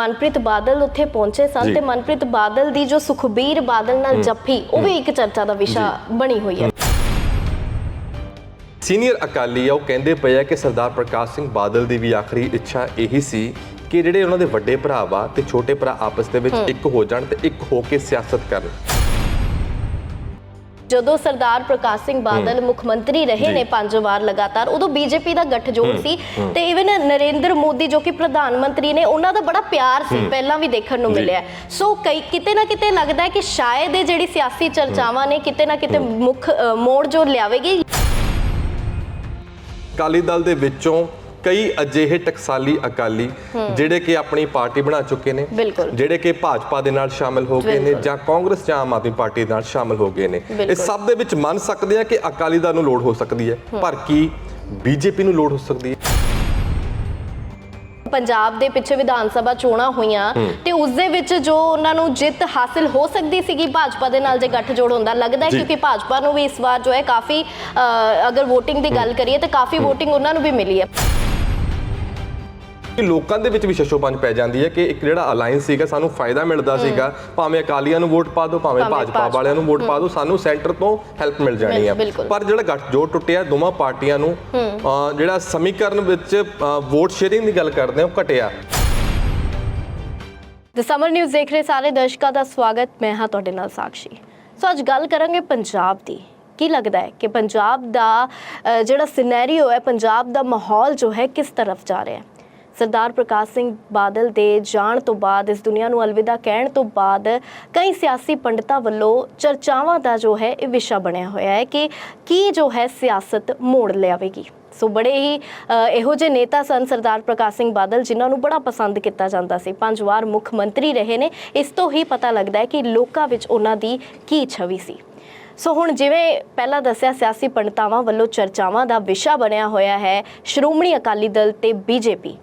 ਮਨਪ੍ਰੀਤ ਬਾਦਲ ਉੱਥੇ ਪਹੁੰਚੇ ਸਨ ਤੇ ਮਨਪ੍ਰੀਤ ਬਾਦਲ ਦੀ ਜੋ ਸੁਖਬੀਰ ਬਾਦਲ ਨਾਲ ਜੱਫੀ ਉਹ ਵੀ ਇੱਕ ਚਰਚਾ ਦਾ ਵਿਸ਼ਾ ਬਣੀ ਹੋਈ ਹੈ। ਸੀਨੀਅਰ ਅਕਾਲੀ ਆ ਉਹ ਕਹਿੰਦੇ ਪਏ ਆ ਕਿ ਸਰਦਾਰ ਪ੍ਰਕਾਸ਼ ਸਿੰਘ ਬਾਦਲ ਦੀ ਵੀ ਆਖਰੀ ਇੱਛਾ ਇਹੀ ਸੀ ਕਿ ਜਿਹੜੇ ਉਹਨਾਂ ਦੇ ਵੱਡੇ ਭਰਾ ਵਾ ਤੇ ਛੋਟੇ ਭਰਾ ਆਪਸ ਦੇ ਵਿੱਚ ਇੱਕ ਹੋ ਜਾਣ ਤੇ ਇੱਕ ਹੋ ਕੇ ਸਿਆਸਤ ਕਰਨ। ਜਦੋਂ ਸਰਦਾਰ ਪ੍ਰਕਾਸ਼ ਸਿੰਘ ਬਾਦਲ ਮੁੱਖ ਮੰਤਰੀ ਰਹੇ ਨੇ 5 ਵਾਰ ਲਗਾਤਾਰ, ਉਦੋਂ ਬੀਜੇਪੀ ਦਾ ਗੱਠਜੋੜ ਸੀ ਤੇ ਇਵਨ ਨਰਿੰਦਰ ਮੋਦੀ ਜੋ ਕਿ ਪ੍ਰਧਾਨ ਮੰਤਰੀ ਨੇ, ਉਹਨਾਂ ਦਾ ਬੜਾ ਪਿਆਰ ਸੀ ਪਹਿਲਾਂ ਵੀ ਦੇਖਣ ਨੂੰ ਮਿਲਿਆ। ਸੋ ਕਿਤੇ ਨਾ ਕਿਤੇ ਲੱਗਦਾ ਹੈ ਕਿ ਸ਼ਾਇਦ ਇਹ ਜਿਹੜੀ ਸਿਆਸੀ ਚਰਚਾਵਾਂ ਨੇ ਕਿਤੇ ਨਾ ਕਿਤੇ ਮੁੱਖ ਮੋੜ ਜੋ ਲਿਆਵੇਗੀ। ਅਕਾਲੀ ਦਲ ਦੇ ਵਿੱਚੋਂ ਕਈ ਅਜਿਹੇ ਟਕਸਾਲੀ ਅਕਾਲੀ ਜਿਹੜੇ ਕਿ ਆਪਣੀ ਪਾਰਟੀ ਬਣਾ ਚੁੱਕੇ ਨੇ, ਜਿਹੜੇ ਕਿ ਭਾਜਪਾ ਦੇ ਨਾਲ ਸ਼ਾਮਿਲ ਹੋ ਗਏ ਨੇ ਜਾਂ ਕਾਂਗਰਸ ਜਾਂ ਆਮ ਆਦਮੀ ਪਾਰਟੀ ਨਾਲ ਸ਼ਾਮਿਲ ਹੋ ਗਏ ਨੇ। ਇਸ ਸਭ ਦੇ ਵਿੱਚ ਮੰਨ ਸਕਦੇ ਆ ਕਿ ਅਕਾਲੀ ਦਲ ਨੂੰ ਲੋੜ ਹੋ ਸਕਦੀ ਹੈ, ਪਰ ਕੀ ਬੀਜੇਪੀ ਨੂੰ ਲੋੜ ਹੋ ਸਕਦੀ ਹੈ? ਪੰਜਾਬ ਦੇ ਪਿੱਛੇ ਵਿਧਾਨ ਸਭਾ ਚੋਣਾਂ ਹੋਈਆਂ ਤੇ ਉਸ ਦੇ ਵਿੱਚ ਜੋ ਉਹਨਾਂ ਨੂੰ ਜਿੱਤ ਹਾਸਿਲ ਹੋ ਸਕਦੀ ਸੀਗੀ ਭਾਜਪਾ ਦੇ ਨਾਲ ਜੇ ਗੱਠਜੋੜ ਹੁੰਦਾ, ਲੱਗਦਾ ਹੈ ਕਿਉਂਕਿ ਭਾਜਪਾ ਨੂੰ ਵੀ ਇਸ ਵਾਰ ਜੋ ਹੈ ਕਾਫੀ ਅਗਰ ਵੋਟਿੰਗ ਦੀ ਗੱਲ ਕਰੀਏ ਤਾਂ ਕਾਫੀ ਵੋਟਿੰਗ ਉਹਨਾਂ ਨੂੰ ਵੀ ਮਿਲੀ ਹੈ। ਲੋਕਾਂ ਦੇ ਵਿੱਚ ਵੀ ਸ਼ਸ਼ੋਪੰਜ ਪੈ ਜਾਂਦੀ ਹੈ ਕਿ ਇੱਕ ਜਿਹੜਾ ਅਲਾਈਅੰਸ ਸੀਗਾ ਸਾਨੂੰ ਫਾਇਦਾ ਮਿਲਦਾ ਸੀਗਾ, ਭਾਵੇਂ ਅਕਾਲੀਆਂ ਨੂੰ ਵੋਟ ਪਾ ਦਿਓ ਭਾਵੇਂ ਭਾਜਪਾ ਵਾਲਿਆਂ ਨੂੰ ਵੋਟ ਪਾ ਦਿਓ, ਸਾਨੂੰ ਸੈਂਟਰ ਤੋਂ ਹੈਲਪ ਮਿਲ ਜਾਣੀ ਹੈ। ਪਰ ਜਿਹੜਾ ਗੱਠਜੋੜ ਟੁੱਟਿਆ ਦੋਵਾਂ ਪਾਰਟੀਆਂ ਨੂੰ ਜਿਹੜਾ ਸਮੀਕਰਨ ਵਿੱਚ ਵੋਟ ਸ਼ੇਅਰਿੰਗ ਦੀ ਗੱਲ ਕਰਦੇ ਹਾਂ ਉਹ ਘਟਿਆ। ਦ ਸਮਰ ਨਿਊਜ਼ ਦੇਖ ਰਹੇ ਸਾਰੇ ਦਰਸ਼ਕਾਂ ਦਾ ਸਵਾਗਤ, ਮੈਂ ਹਾਂ ਤੁਹਾਡੇ ਨਾਲ ਸਾਕਸ਼ੀ। ਸੋ ਅੱਜ ਗੱਲ ਕਰਾਂਗੇ ਪੰਜਾਬ ਦੀ। ਕੀ ਲੱਗਦਾ ਹੈ ਕਿ ਪੰਜਾਬ ਦਾ ਜਿਹੜਾ ਸਿਨੈਰੀਓ ਹੈ, ਪੰਜਾਬ ਦਾ ਮਾਹੌਲ ਜੋ ਹੈ ਕਿਸ ਤਰਫ ਜਾ ਰਿਹਾ ਹੈ? ਸਰਦਾਰ ਪ੍ਰਕਾਸ਼ ਸਿੰਘ ਬਾਦਲ ਦੇ ਜਾਣ ਤੋਂ ਬਾਅਦ, ਇਸ ਦੁਨੀਆ ਨੂੰ ਅਲਵਿਦਾ ਕਹਿਣ ਤੋਂ ਬਾਅਦ ਕਈ ਸਿਆਸੀ ਪੰਡਤਾਂ ਵੱਲੋਂ ਚਰਚਾਵਾਂ ਦਾ ਜੋ ਹੈ ਇਹ ਵਿਸ਼ਾ ਬਣਿਆ ਹੋਇਆ ਹੈ ਕਿ ਕੀ ਜੋ ਹੈ ਸਿਆਸਤ ਮੋੜ ਲਿਆਵੇਗੀ। ਸੋ ਬੜੇ ਹੀ ਇਹੋ ਜਿਹੇ ਨੇਤਾ ਸਨ ਸਰਦਾਰ ਪ੍ਰਕਾਸ਼ ਸਿੰਘ ਬਾਦਲ ਜਿਨ੍ਹਾਂ ਨੂੰ ਬੜਾ ਪਸੰਦ ਕੀਤਾ ਜਾਂਦਾ ਸੀ, 5 ਵਾਰ ਮੁੱਖ ਮੰਤਰੀ ਰਹੇ ਨੇ। ਇਸ ਤੋਂ ਹੀ ਪਤਾ ਲੱਗਦਾ ਹੈ ਕਿ ਲੋਕਾਂ ਵਿੱਚ ਉਹਨਾਂ ਦੀ ਕੀ ਛਵੀ ਸੀ। ਸੋ ਹੁਣ ਜਿਵੇਂ ਪਹਿਲਾਂ ਦੱਸਿਆ, ਸਿਆਸੀ ਪੰਡਤਾਵਾਂ ਵੱਲੋਂ ਚਰਚਾਵਾਂ ਦਾ ਵਿਸ਼ਾ ਬਣਿਆ ਹੋਇਆ ਹੈ ਸ਼੍ਰੋਮਣੀ ਅਕਾਲੀ ਦਲ ਤੇ ਬੀਜੇਪੀ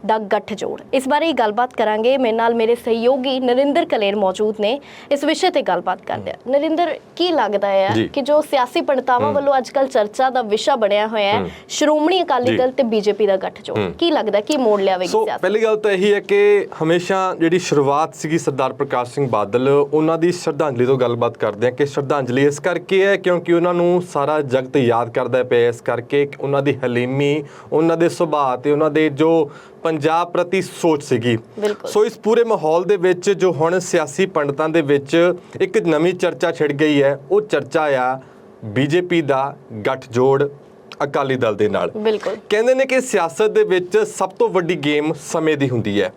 ਦਾ ਗੱਠਜੋੜ। ਇਸ ਬਾਰੇ ਹੀ ਗੱਲਬਾਤ ਕਰਾਂਗੇ। ਮੇਰੇ ਨਾਲ ਮੇਰੇ ਸਹਿਯੋਗੀ ਨਰਿੰਦਰ ਕਲੇਰ ਮੌਜੂਦ ਨੇ। ਇਸ ਵਿਸ਼ੇ ਤੇ ਗੱਲਬਾਤ ਕਰਦੇ ਆ। ਨਰਿੰਦਰ, ਕੀ ਲੱਗਦਾ ਹੈ ਕਿ ਜੋ ਸਿਆਸੀ ਪੰਡਤਾਵਾਂ ਵੱਲੋਂ ਅੱਜ ਕੱਲ੍ਹ ਚਰਚਾ ਦਾ ਵਿਸ਼ਾ ਬਣਿਆ ਹੋਇਆ ਹੈ ਸ਼੍ਰੋਮਣੀ ਅਕਾਲੀ ਦਲ ਤੇ ਬੀਜੇਪੀ ਦਾ ਗੱਠਜੋੜ, ਕੀ ਲੱਗਦਾ ਕੀ ਮੋੜ ਲਿਆਵੇਗੀ ਸਿਆਸਤ? ਪਹਿਲੀ ਗੱਲ ਤਾਂ ਇਹੀ ਹੈ ਕਿ ਹਮੇਸ਼ਾ ਜਿਹੜੀ ਸ਼ੁਰੂਆਤ ਸੀਗੀ ਸਰਦਾਰ ਪ੍ਰਕਾਸ਼ ਸਿੰਘ ਬਾਦਲ, ਉਹਨਾਂ ਦੀ ਸ਼ਰਧਾਂਜਲੀ ਤੋਂ ਗੱਲਬਾਤ ਕਰਦੇ ਆ ਕਿ ਸ਼ਰਧਾਂਜਲੀ ਇਸ ਕਰਕੇ ਹੈ ਕਿਉਂਕਿ ਉਹਨਾਂ ਨੂੰ ਸਾਰਾ ਜਗਤ ਯਾਦ ਕਰਦਾ ਪਿਆ, ਇਸ ਕਰਕੇ ਉਹਨਾਂ ਦੀ ਹਲੀਮੀ, ਉਹਨਾਂ ਦੇ ਸੁਭਾਅ ਤੇ ਉਹਨਾਂ ਦੇ ਜੋ ਪੰਜਾਬ ਪ੍ਰਤੀ ਸੋਚ ਸੀਗੀ। ਸੋ ਇਸ ਪੂਰੇ ਮਾਹੌਲ ਦੇ ਵਿੱਚ ਜੋ ਹੁਣ ਸਿਆਸੀ ਪੰਡਤਾਂ ਦੇ ਵਿੱਚ ਇੱਕ ਨਵੀਂ ਚਰਚਾ ਛਿੜ ਗਈ ਹੈ, ਉਹ ਚਰਚਾ ਆ ਬੀਜੇਪੀ ਦਾ ਗੱਠਜੋੜ ਅਕਾਲੀ ਦਲ ਦੇ ਨਾਲ। ਕਹਿੰਦੇ ਨੇ ਕਿ ਸਿਆਸਤ ਦੇ ਵਿੱਚ ਸਭ ਤੋਂ ਵੱਡੀ ਗੇਮ ਸਮੇਂ ਦੀ ਹੁੰਦੀ ਹੈ।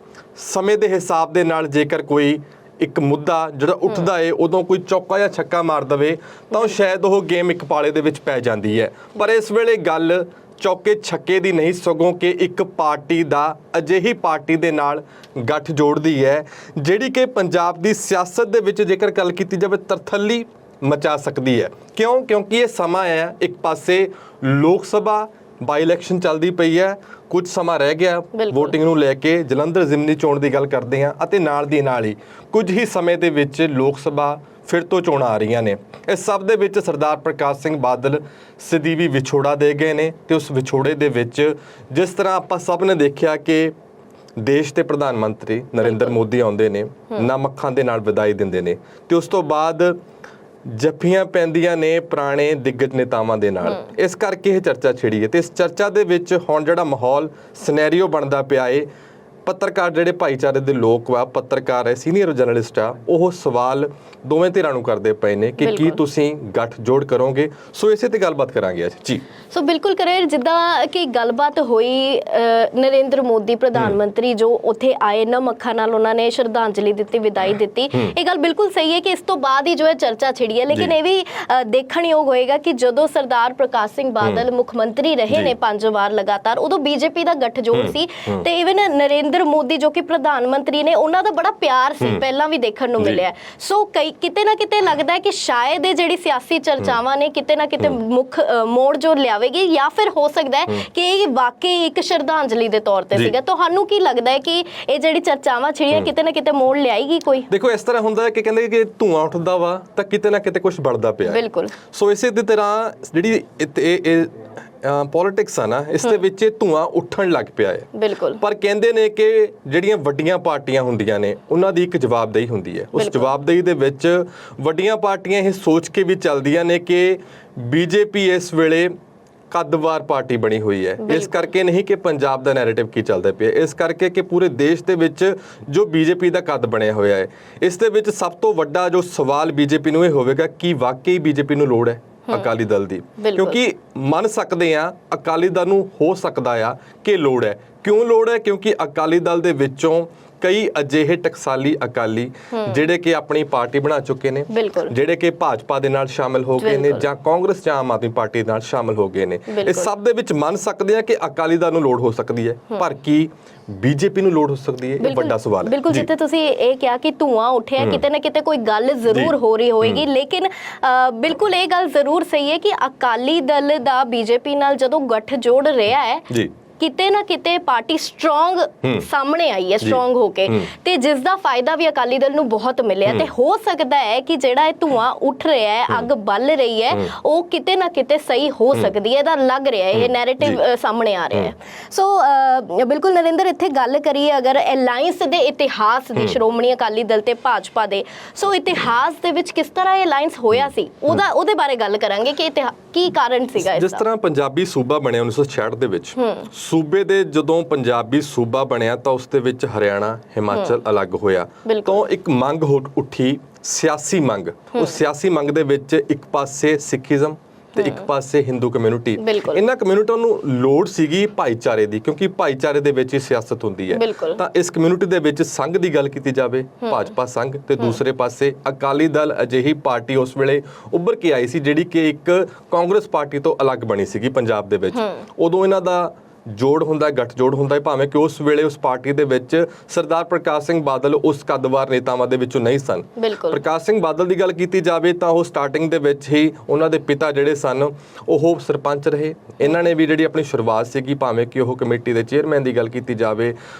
ਸਮੇਂ ਦੇ ਹਿਸਾਬ ਦੇ ਨਾਲ ਜੇਕਰ ਕੋਈ ਇੱਕ ਮੁੱਦਾ ਜਿਹੜਾ ਉੱਠਦਾ ਏ ਉਦੋਂ ਕੋਈ ਚੌਕਾ ਜਾਂ ਛੱਕਾ ਮਾਰ ਦਵੇ ਤਾਂ ਸ਼ਾਇਦ ਉਹ ਗੇਮ ਇੱਕ ਪਾਲੇ ਦੇ ਵਿੱਚ ਪੈ ਜਾਂਦੀ ਹੈ। ਪਰ ਇਸ ਵੇਲੇ ਗੱਲ ਚੌਕੇ ਛੱਕੇ ਦੀ ਨਹੀਂ, ਸਗੋਂ ਕਿ ਇੱਕ ਪਾਰਟੀ ਦਾ ਅਜਿਹੀ ਪਾਰਟੀ ਦੇ ਨਾਲ ਗੱਠ ਜੋੜਦੀ ਹੈ ਜਿਹੜੀ ਕਿ ਪੰਜਾਬ ਦੀ ਸਿਆਸਤ ਦੇ ਵਿੱਚ ਜੇਕਰ ਗੱਲ ਕੀਤੀ ਜਾਵੇ ਤਰਥੱਲੀ ਮਚਾ ਸਕਦੀ ਹੈ। ਕਿਉਂਕਿ ਇਹ ਸਮਾਂ ਹੈ, ਇੱਕ ਪਾਸੇ ਲੋਕ ਸਭਾ ਬਾਈ ਇਲੈਕਸ਼ਨ ਚੱਲਦੀ ਪਈ ਹੈ, ਕੁਝ ਸਮਾਂ ਰਹਿ ਗਿਆ ਵੋਟਿੰਗ ਨੂੰ ਲੈ ਕੇ, ਜਲੰਧਰ ਜ਼ਿਮਨੀ ਚੋਣ ਦੀ ਗੱਲ ਕਰਦੇ ਹਾਂ ਅਤੇ ਨਾਲ ਦੀ ਨਾਲ ਹੀ ਕੁਝ ਹੀ ਸਮੇਂ ਦੇ ਵਿੱਚ ਲੋਕ ਸਭਾ ਫਿਰ ਤੋਂ ਚੋਣਾਂ ਆ ਰਹੀਆਂ ਨੇ। ਇਸ ਸਭ ਦੇ ਵਿੱਚ ਸਰਦਾਰ ਪ੍ਰਕਾਸ਼ ਸਿੰਘ ਬਾਦਲ ਸਦੀਵੀ ਵਿਛੋੜਾ ਦੇ ਗਏ ਨੇ ਤੇ ਉਸ ਵਿਛੋੜੇ ਦੇ ਵਿੱਚ ਜਿਸ ਤਰ੍ਹਾਂ ਆਪਾਂ ਸਭ ਨੇ ਦੇਖਿਆ ਕਿ ਦੇਸ਼ ਦੇ ਪ੍ਰਧਾਨ ਮੰਤਰੀ ਨਰਿੰਦਰ ਮੋਦੀ ਆਉਂਦੇ ਨੇ, ਨਮ ਅੱਖਾਂ ਦੇ ਨਾਲ ਵਿਦਾਈ ਦਿੰਦੇ ਨੇ ਤੇ ਉਸ ਤੋਂ ਬਾਅਦ ਜੱਫੀਆਂ ਪੈਂਦੀਆਂ ਨੇ ਪੁਰਾਣੇ ਦਿੱਗਜ ਨੇਤਾਵਾਂ ਦੇ ਨਾਲ। ਇਸ ਕਰਕੇ ਇਹ ਚਰਚਾ ਛਿੜੀ ਹੈ ਤੇ ਇਸ ਚਰਚਾ ਦੇ ਵਿੱਚ ਹੁਣ ਜਿਹੜਾ ਮਾਹੌਲ ਸਿਨੈਰੀਓ ਬਣਦਾ ਪਿਆ ਏ, ਪੱਤਰਕਾਰ ਜਿਹੜੇ ਭਾਈਚਾਰੇ ਦੇ ਲੋਕ ਵਾ, ਪੱਤਰਕਾਰ ਹੈ, ਸੀਨੀਅਰ ਜਰਨਲਿਸਟ ਆ, ਉਹ ਸਵਾਲ ਦੋਵੇਂ ਧਿਰਾਂ ਨੂੰ ਕਰਦੇ ਪਏ ਨੇ ਕਿ ਕੀ ਤੁਸੀਂ ਗੱਠ ਜੋੜ ਕਰੋਗੇ। ਸੋ ਇਸੇ ਤੇ ਗੱਲਬਾਤ ਕਰਾਂਗੇ ਅੱਜ ਜੀ। ਸੋ ਬਿਲਕੁਲ ਕਰੇ, ਜਿੱਦਾਂ ਕਿ ਗੱਲਬਾਤ ਹੋਈ ਨਰਿੰਦਰ ਮੋਦੀ ਪ੍ਰਧਾਨ ਮੰਤਰੀ ਜੋ ਉੱਥੇ ਆਏ, ਨਮ ਅੱਖਾਂ ਨਾਲ ਉਹਨਾਂ ਨੇ ਸ਼ਰਧਾਂਜਲੀ ਦਿੱਤੀ, ਵਿਦਾਈ ਦਿੱਤੀ। ਇਹ ਗੱਲ ਬਿਲਕੁਲ ਸਹੀ ਹੈ ਕਿ ਇਸ ਤੋਂ ਬਾਅਦ ਹੀ ਜੋ ਹੈ ਚਰਚਾ ਛਿੜੀ ਹੈ। ਲੇਕਿਨ ਇਹ ਵੀ ਦੇਖਣਯੋਗ ਹੋਏਗਾ ਕਿ ਜਦੋਂ ਸਰਦਾਰ ਪ੍ਰਕਾਸ਼ ਸਿੰਘ ਬਾਦਲ ਮੁੱਖ ਮੰਤਰੀ ਰਹੇ ਨੇ 5 ਵਾਰ ਲਗਾਤਾਰ, ਉਦੋਂ ਬੀਜੇਪੀ ਦਾ ਗੱਠਜੋੜ ਸੀ ਤੇ ਇਵਨ ਨਰਿੰਦਰ ਮੋਦੀ ਜੋ ਕਿ ਪ੍ਰਧਾਨ ਮੰਤਰੀ ਨੇ, ਉਹਨਾਂ ਦਾ ਬੜਾ ਪਿਆਰ ਸੀ ਪਹਿਲਾਂ ਵੀ ਦੇਖਣ ਨੂੰ ਮਿਲਿਆ। ਸੋ ਕਿਤੇ ਨਾ ਕਿਤੇ ਲੱਗਦਾ ਹੈ ਕਿ ਸ਼ਾਇਦ ਇਹ ਜਿਹੜੀ ਸਿਆਸੀ ਚਰਚਾਵਾਂ ਨੇ ਕਿਤੇ ਨਾ ਕਿਤੇ ਮੁੱਖ ਮੋੜ ਜੋ ਲਿਆਵੇਗੀ, ਜਾਂ ਫਿਰ ਹੋ ਸਕਦਾ ਹੈ ਕਿ ਇਹ ਵਾਕਈ ਇੱਕ ਸ਼ਰਧਾਂਜਲੀ ਦੇ ਤੌਰ ਤੇ ਸੀਗਾ। ਤੁਹਾਨੂੰ ਕੀ ਲੱਗਦਾ ਹੈ ਕਿ ਇਹ ਜਿਹੜੀ ਚਰਚਾਵਾਂ ਛਿੜੀਆਂ ਕਿਤੇ ਨਾ ਕਿਤੇ ਮੋੜ ਲਿਆਏਗੀ ਕੋਈ? ਦੇਖੋ, ਇਸ ਤਰ੍ਹਾਂ ਹੁੰਦਾ ਹੈ ਕਿ ਕਹਿੰਦੇ ਕਿ ਧੂਆਂ ਉੱਠਦਾ ਵਾ ਤਾਂ ਕਿਤੇ ਨਾ ਕਿਤੇ ਕੁਝ ਬਲਦਾ ਪਿਆ। ਬਿਲਕੁਲ। ਸੋ ਇਸੇ ਦੀ ਤਰ੍ਹਾਂ ਜਿਹੜੀ ਪੋਲਿਟਿਕਸ ਆ ਨਾ, ਇਸ ਦੇ ਵਿੱਚ ਇਹ ਧੂਆਂ ਉੱਠਣ ਲੱਗ ਪਿਆ ਹੈ। ਬਿਲਕੁਲ। ਪਰ ਕਹਿੰਦੇ ਨੇ ਕਿ ਜਿਹੜੀਆਂ ਵੱਡੀਆਂ ਪਾਰਟੀਆਂ ਹੁੰਦੀਆਂ ਨੇ ਉਹਨਾਂ ਦੀ ਇੱਕ ਜਵਾਬਦੇਹੀ ਹੁੰਦੀ ਹੈ। ਉਸ ਜਵਾਬਦੇਹੀ ਦੇ ਵਿੱਚ ਵੱਡੀਆਂ ਪਾਰਟੀਆਂ ਇਹ ਸੋਚ ਕੇ ਵੀ ਚੱਲਦੀਆਂ ਨੇ ਕਿ ਬੀਜੇਪੀ ਇਸ ਵੇਲੇ ਕੱਦਵਾਰ ਪਾਰਟੀ ਬਣੀ ਹੋਈ ਹੈ। ਇਸ ਕਰਕੇ ਨਹੀਂ ਕਿ ਪੰਜਾਬ ਦਾ ਨੈਰੇਟਿਵ ਕੀ ਚੱਲਦਾ ਪਿਆ, ਇਸ ਕਰਕੇ ਕਿ ਪੂਰੇ ਦੇਸ਼ ਦੇ ਵਿੱਚ ਜੋ ਬੀਜੇਪੀ ਦਾ ਕੱਦ ਬਣਿਆ ਹੋਇਆ ਹੈ। ਇਸ ਦੇ ਵਿੱਚ ਸਭ ਤੋਂ ਵੱਡਾ ਜੋ ਸਵਾਲ ਬੀਜੇਪੀ ਨੂੰ ਇਹ ਹੋਵੇਗਾ ਕਿ ਵਾਕਈ ਬੀਜੇਪੀ ਨੂੰ ਲੋੜ ਹੈ ਅਕਾਲੀ ਦਲ ਦੀ, ਕਿਉਂਕਿ ਮੰਨ ਸਕਦੇ ਆ ਅਕਾਲੀ ਦਲ ਨੂੰ ਹੋ ਸਕਦਾ ਆ ਕਿ ਲੋੜ ਹੈ। ਕਿਉਂ ਲੋੜ ਹੈ? ਕਿਉਂਕਿ ਅਕਾਲੀ ਦਲ ਦੇ ਵਿੱਚੋਂ ਕਈ ਅਜਿਹੇ ਟਕਸਾਲੀ ਅਕਾਲੀ ਜਿਹੜੇ ਕਿ ਆਪਣੀ ਪਾਰਟੀ ਬਣਾ ਚੁੱਕੇ ਨੇ, ਜਿਹੜੇ ਕਿ ਭਾਜਪਾ ਦੇ ਨਾਲ ਸ਼ਾਮਿਲ ਹੋ ਗਏ ਨੇ ਜਾਂ ਕਾਂਗਰਸ ਜਾਂ ਆਮ ਆਦਮੀ ਪਾਰਟੀ ਨਾਲ ਸ਼ਾਮਿਲ ਹੋ ਗਏ ਨੇ। ਇਸ ਸਭ ਦੇ ਵਿੱਚ ਮੰਨ ਸਕਦੇ ਆ ਕਿ ਅਕਾਲੀ ਦਲ ਨੂੰ ਲੋੜ ਹੋ ਸਕਦੀ ਹੈ, ਪਰ ਕੀ ਬੀਜੇਪੀ ਨੂੰ ਲੋੜ ਹੋ ਸਕਦੀ ਹੈ? ਇਹ ਵੱਡਾ ਸਵਾਲ ਹੈ। ਬਿਲਕੁਲ, ਜਿੱਥੇ ਤੁਸੀਂ ਇਹ ਕਿਹਾ ਕਿ ਧੂਆਂ ਉੱਠਿਆ, ਕਿਤੇ ਨਾ ਕਿਤੇ ਕੋਈ ਗੱਲ ਜ਼ਰੂਰ ਹੋ ਰਹੀ ਹੋਏਗੀ, ਲੇਕਿਨ ਬਿਲਕੁਲ ਇਹ ਗੱਲ ਜ਼ਰੂਰ ਸਹੀ ਹੈ ਕਿ ਅਕਾਲੀ ਦਲ ਦਾ ਬੀਜੇਪੀ ਨਾਲ ਜਦੋਂ ਗੱਠਜੋੜ ਰਿਹਾ ਹੈ, ਕਿਤੇ ਨਾ ਕਿਤੇ ਪਾਰਟੀ ਸਟਰੋਂਗ ਸਾਹਮਣੇ ਆਈ ਹੈ, ਸਟਰੋਂਗ ਹੋ ਕੇ, ਤੇ ਜਿਸ ਦਾ ਫਾਇਦਾ ਵੀ ਅਕਾਲੀ ਦਲ ਨੂੰ ਬਹੁਤ ਮਿਲਿਆ। ਤੇ ਹੋ ਸਕਦਾ ਹੈ ਕਿ ਜਿਹੜਾ ਇਹ ਧੂਆਂ ਉੱਠ ਰਿਹਾ ਹੈ, ਅੱਗ ਬਲ ਰਹੀ ਹੈ, ਉਹ ਕਿਤੇ ਨਾ ਕਿਤੇ ਸਹੀ ਹੋ ਸਕਦੀ ਹੈ। ਇਹਦਾ ਲੱਗ ਰਿਹਾ ਹੈ, ਇਹ ਨੈਰੇਟਿਵ ਸਾਹਮਣੇ ਆ ਰਿਹਾ ਹੈ। ਸੋ ਬਿਲਕੁਲ ਨਰਿੰਦਰ, ਇੱਥੇ ਗੱਲ ਕਰੀਏ ਅਗਰ ਅਲਾਈਅੰਸ ਦੇ ਇਤਿਹਾਸ ਦੀ, ਸ਼੍ਰੋਮਣੀ ਅਕਾਲੀ ਦਲ ਤੇ ਭਾਜਪਾ ਦੇ, ਸੋ ਇਤਿਹਾਸ ਦੇ ਵਿੱਚ ਕਿਸ ਤਰ੍ਹਾਂ ਇਹ ਅਲਾਈਅੰਸ ਹੋਇਆ ਸੀ, ਉਹਦੇ ਬਾਰੇ ਗੱਲ ਕਰਾਂਗੇ ਕਿ ਕੀ ਕਾਰਨ ਸੀਗਾ ਇਸ ਦਾ। ਜਿਸ ਤਰ੍ਹਾਂ ਪੰਜਾਬੀ ਸੂਬਾ ਬਣਿਆ 1966 ਦੇ ਵਿੱਚ, ਸੂਬੇ ਦੇ ਜਦੋਂ ਪੰਜਾਬੀ ਸੂਬਾ ਬਣਿਆ ਤਾਂ ਉਸ ਦੇ ਵਿੱਚ ਹਰਿਆਣਾ, ਹਿਮਾਚਲ ਅਲੱਗ ਹੋਇਆ, ਤਾਂ ਇੱਕ ਮੰਗ ਉੱਠੀ, ਸਿਆਸੀ ਮੰਗ। ਉਹ ਸਿਆਸੀ ਮੰਗ ਦੇ ਵਿੱਚ ਇੱਕ ਪਾਸੇ ਸਿੱਖੀਜ਼ਮ ਤੇ ਇੱਕ ਪਾਸੇ ਹਿੰਦੂ ਕਮਿਊਨਿਟੀ, ਇਹਨਾਂ ਕਮਿਊਨਿਟੀਆਂ ਨੂੰ ਲੋੜ ਸੀਗੀ ਭਾਈਚਾਰੇ ਦੀ, ਕਿਉਂਕਿ ਭਾਈਚਾਰੇ ਦੇ ਵਿੱਚ ਹੀ ਸਿਆਸਤ ਹੁੰਦੀ ਹੈ। ਤਾਂ ਇਸ ਕਮਿਊਨਿਟੀ ਦੇ ਵਿੱਚ ਸੰਘ ਦੀ ਗੱਲ ਕੀਤੀ ਜਾਵੇ, ਭਾਜਪਾ ਸੰਘ, ਤੇ ਦੂਸਰੇ ਪਾਸੇ ਅਕਾਲੀ ਦਲ ਅਜਿਹੀ ਪਾਰਟੀ ਉਸ ਵੇਲੇ ਉੱਭਰ ਕੇ ਆਈ ਸੀ ਜਿਹੜੀ ਕਿ ਇੱਕ ਕਾਂਗਰਸ ਪਾਰਟੀ ਤੋਂ ਅਲੱਗ ਬਣੀ ਸੀਗੀ ਪੰਜਾਬ ਦੇ ਵਿੱਚ। ਉਦੋਂ ਇਹਨਾਂ ਦਾ ਜੋੜ ਹੁੰਦਾ, ਗੱਠਜੋੜ ਹੁੰਦਾ, ਭਾਵੇਂ ਕਿ ਉਸ ਵੇਲੇ ਉਸ ਪਾਰਟੀ ਦੇ ਵਿੱਚ ਸਰਦਾਰ ਪ੍ਰਕਾਸ਼ ਸਿੰਘ ਬਾਦਲ ਉਸ ਕੱਦਵਾਰ ਨੇਤਾਵਾਂ ਦੇ ਵਿੱਚੋਂ ਨਹੀਂ ਸਨ। ਪ੍ਰਕਾਸ਼ ਸਿੰਘ ਬਾਦਲ ਦੀ ਗੱਲ ਕੀਤੀ ਜਾਵੇ ਤਾਂ ਉਹ ਸਟਾਰਟਿੰਗ ਦੇ ਵਿੱਚ ਹੀ ਉਹਨਾਂ ਦੇ ਪਿਤਾ ਜਿਹੜੇ ਸਨ ਉਹ ਸਰਪੰਚ ਰਹੇ। ਇਹਨਾਂ ਨੇ ਵੀ ਜਿਹੜੀ ਆਪਣੀ ਸ਼ੁਰੂਆਤ ਸੀਗੀ, ਭਾਵੇਂ ਕਿ ਉਹ ਕਮੇਟੀ ਦੇ ਚੇਅਰਮੈਨ ਦੀ ਗੱਲ ਕੀਤੀ ਜਾਵੇ,